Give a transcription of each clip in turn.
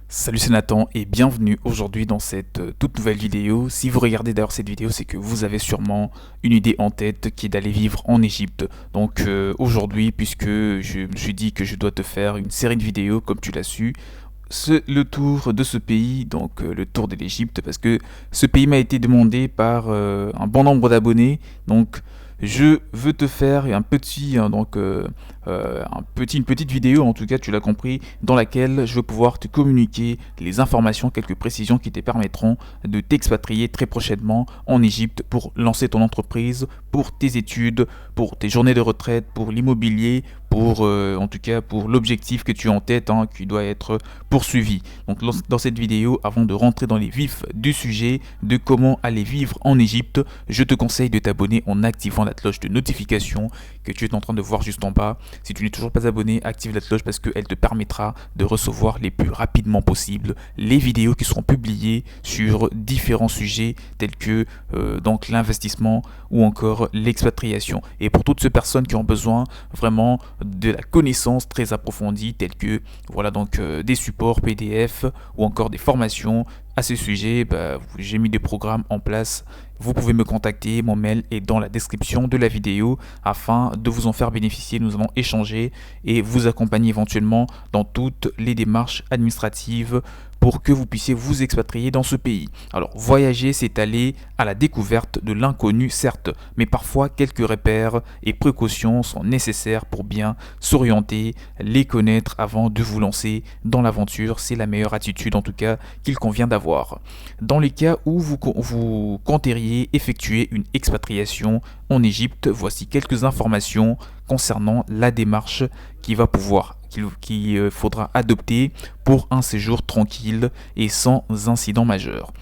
Salut, c'est Nathan et bienvenue aujourd'hui dans cette toute nouvelle vidéo. Si vous regardez d'ailleurs cette vidéo, c'est que vous avez sûrement une idée en tête qui est d'aller vivre en Égypte. Donc aujourd'hui, puisque je me suis dit que je dois te faire une série de vidéos comme tu l'as su, le tour de ce pays, donc le tour de l'Égypte, parce que ce pays m'a été demandé par un bon nombre d'abonnés. Donc je veux te faire un petit, une petite vidéo, en tout cas tu l'as compris, dans laquelle je vais pouvoir te communiquer les informations, quelques précisions qui te permettront de t'expatrier très prochainement en Égypte pour lancer ton entreprise, pour tes études, pour tes journées de retraite, pour l'immobilier, pour en tout cas pour l'objectif que tu as en tête, qui doit être poursuivi. Donc dans cette vidéo, avant de rentrer dans les vifs du sujet de comment aller vivre en Égypte, je te conseille de t'abonner en activant la cloche de notification que tu es en train de voir juste en bas. Si tu n'es toujours pas abonné, active la cloche parce qu'elle te permettra de recevoir les plus rapidement possible les vidéos qui seront publiées sur différents sujets tels que donc l'investissement ou encore l'expatriation. Et pour toutes ces personnes qui ont besoin vraiment de la connaissance très approfondie telle que voilà donc des supports PDF ou encore des formations à ce sujet, j'ai mis des programmes en place. Vous pouvez me contacter, mon mail est dans la description de la vidéo afin de vous en faire bénéficier. Nous allons échanger et vous accompagner éventuellement dans toutes les démarches administratives pour que vous puissiez vous expatrier dans ce pays. Alors, voyager, c'est aller à la découverte de l'inconnu, certes, mais parfois quelques repères et précautions sont nécessaires pour bien s'orienter, les connaître avant de vous lancer dans l'aventure. C'est la meilleure attitude, en tout cas, qu'il convient d'avoir. Dans les cas où vous compteriez effectuer une expatriation en Égypte, voici quelques informations concernant la démarche qu'il faudra adopter pour un séjour tranquille et sans incident majeur.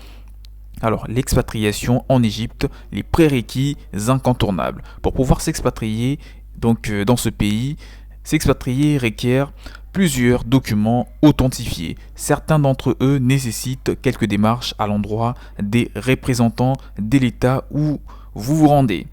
Alors, l'expatriation en Égypte, les prérequis incontournables. Pour pouvoir s'expatrier dans ce pays, s'expatrier requiert plusieurs documents authentifiés. Certains d'entre eux nécessitent quelques démarches à l'endroit des représentants de l'État où vous vous rendez.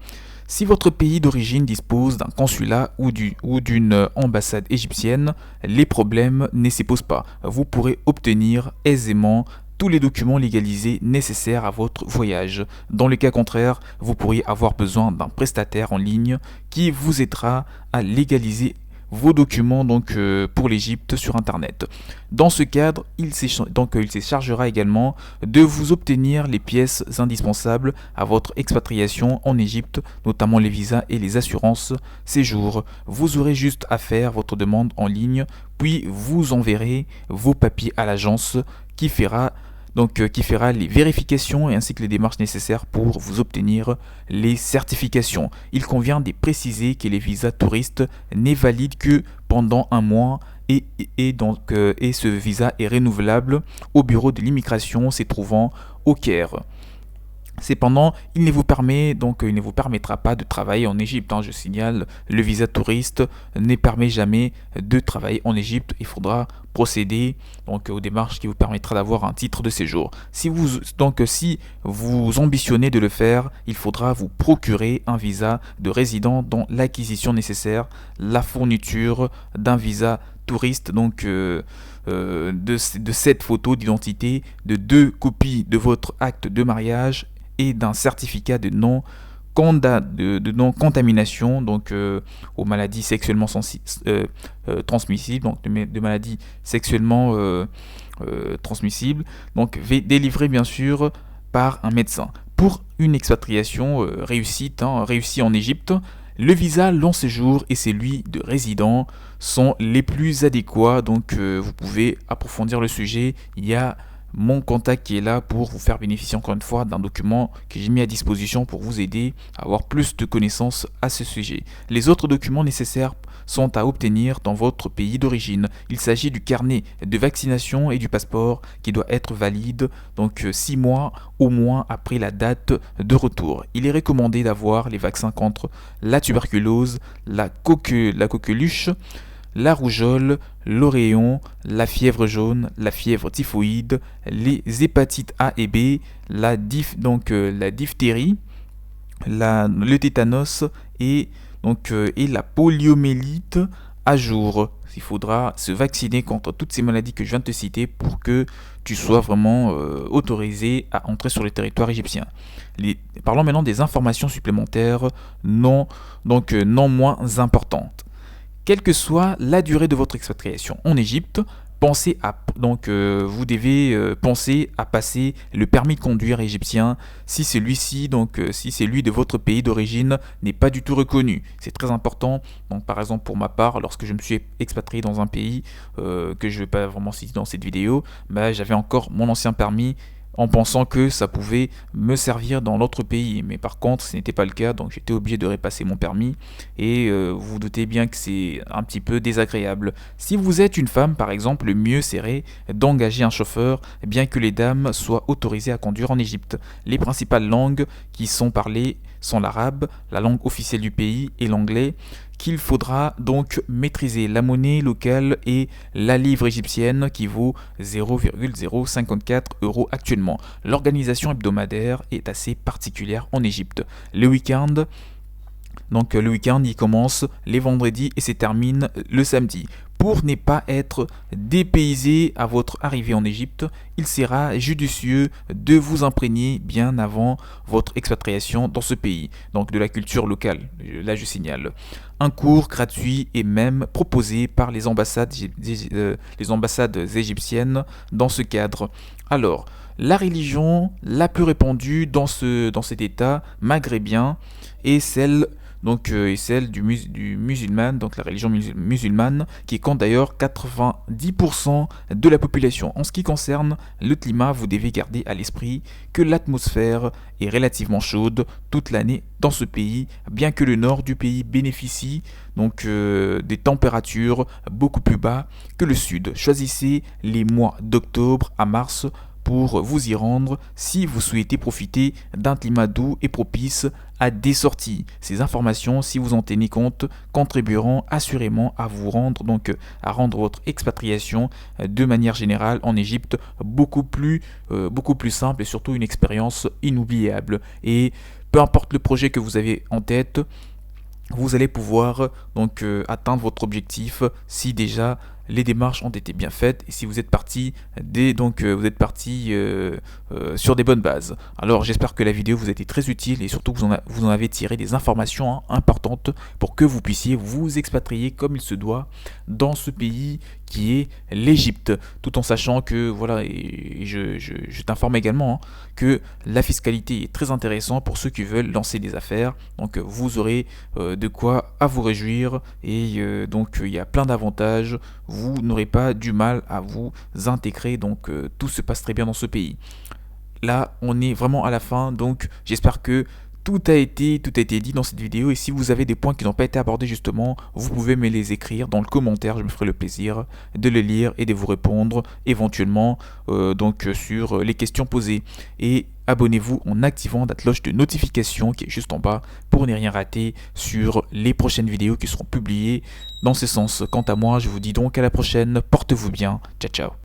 Si votre pays d'origine dispose d'un consulat ou d'une ambassade égyptienne, les problèmes ne se posent pas. Vous pourrez obtenir aisément tous les documents légalisés nécessaires à votre voyage. Dans le cas contraire, vous pourriez avoir besoin d'un prestataire en ligne qui vous aidera à légaliser vos documents pour l'Égypte sur internet. Dans ce cadre, il se chargera également de vous obtenir les pièces indispensables à votre expatriation en Égypte, notamment les visas et les assurances séjour. Vous aurez juste à faire votre demande en ligne, puis vous enverrez vos papiers à l'agence qui fera les vérifications et ainsi que les démarches nécessaires pour vous obtenir les certifications. Il convient de préciser que les visas touristes n'est valide que pendant un mois et ce visa est renouvelable au bureau de l'immigration se trouvant au Caire. Cependant, il ne vous permettra pas de travailler en Égypte. Je signale, le visa touriste ne permet jamais de travailler en Égypte. Il faudra procéder aux démarches qui vous permettra d'avoir un titre de séjour. Si vous ambitionnez de le faire, il faudra vous procurer un visa de résident dont l'acquisition nécessaire, la fourniture d'un visa touriste, de 7 photos d'identité, de 2 copies de votre acte de mariage et d'un certificat de non-contamination aux maladies sexuellement transmissibles, de maladies sexuellement transmissibles, délivré bien sûr par un médecin. Pour une expatriation réussie en Égypte, le visa long séjour et celui de résident sont les plus adéquats, vous pouvez approfondir le sujet. Il y a mon contact qui est là pour vous faire bénéficier encore une fois d'un document que j'ai mis à disposition pour vous aider à avoir plus de connaissances à ce sujet. Les autres documents nécessaires sont à obtenir dans votre pays d'origine. Il s'agit du carnet de vaccination et du passeport qui doit être valide 6 mois au moins après la date de retour. Il est recommandé d'avoir les vaccins contre la tuberculose, la coqueluche, la rougeole, l'oréon, la fièvre jaune, la fièvre typhoïde, les hépatites A et B, la diphtérie, le tétanos et la poliomyélite à jour. il faudra se vacciner contre toutes ces maladies que je viens de te citer pour que tu sois vraiment autorisé à entrer sur le territoire égyptien. Parlons maintenant des informations supplémentaires non moins importantes. Quelle que soit la durée de votre expatriation en Égypte, vous devez penser à passer le permis de conduire égyptien si celui-ci, si celui de votre pays d'origine n'est pas du tout reconnu. C'est très important. Donc par exemple pour ma part, lorsque je me suis expatrié dans un pays que je ne vais pas vraiment citer dans cette vidéo, j'avais encore mon ancien permis en pensant que ça pouvait me servir dans l'autre pays. Mais par contre, ce n'était pas le cas, donc j'étais obligé de repasser mon permis. Et vous vous doutez bien que c'est un petit peu désagréable. Si vous êtes une femme, par exemple, le mieux serait d'engager un chauffeur, bien que les dames soient autorisées à conduire en Égypte. Les principales langues qui sont parlées sont l'arabe, la langue officielle du pays, et l'anglais, qu'il faudra donc maîtriser. La monnaie locale et la livre égyptienne qui vaut 0,054 € actuellement. L'organisation hebdomadaire est assez particulière en Égypte. Le week-end, il commence les vendredis et se termine le samedi. Pour ne pas être dépaysé à votre arrivée en Égypte, il sera judicieux de vous imprégner bien avant votre expatriation dans ce pays, donc de la culture locale, là je signale. Un cours gratuit est même proposé par les ambassades égyptiennes dans ce cadre. Alors, la religion la plus répandue dans cet état maghrébien est celle du musulman, donc la religion musulmane, qui compte d'ailleurs 90% de la population. En ce qui concerne le climat, vous devez garder à l'esprit que l'atmosphère est relativement chaude toute l'année dans ce pays, bien que le nord du pays bénéficie des températures beaucoup plus bas que le sud. Choisissez les mois d'octobre à mars pour vous y rendre si vous souhaitez profiter d'un climat doux et propice à des sorties. Ces informations, si vous en tenez compte, contribueront assurément à à rendre votre expatriation de manière générale en Égypte beaucoup plus simple et surtout une expérience inoubliable. Et peu importe le projet que vous avez en tête, vous allez pouvoir atteindre votre objectif si déjà les démarches ont été bien faites et si vous êtes parti sur des bonnes bases. Alors j'espère que la vidéo vous a été très utile et surtout que vous en avez tiré des informations importantes pour que vous puissiez vous expatrier comme il se doit dans ce pays qui est l'Égypte, tout en sachant que je t'informe également que la fiscalité est très intéressante pour ceux qui veulent lancer des affaires. Donc vous aurez de quoi à vous réjouir et il y a plein d'avantages. Vous n'aurez pas du mal à vous intégrer, tout se passe très bien dans ce pays. Là, on est vraiment à la fin, donc j'espère que tout a été dit dans cette vidéo et si vous avez des points qui n'ont pas été abordés justement, vous pouvez me les écrire dans le commentaire, je me ferai le plaisir de les lire et de vous répondre éventuellement sur les questions posées. Et abonnez-vous en activant la cloche de notification qui est juste en bas pour ne rien rater sur les prochaines vidéos qui seront publiées dans ce sens. Quant à moi, je vous dis donc à la prochaine, portez-vous bien, ciao ciao.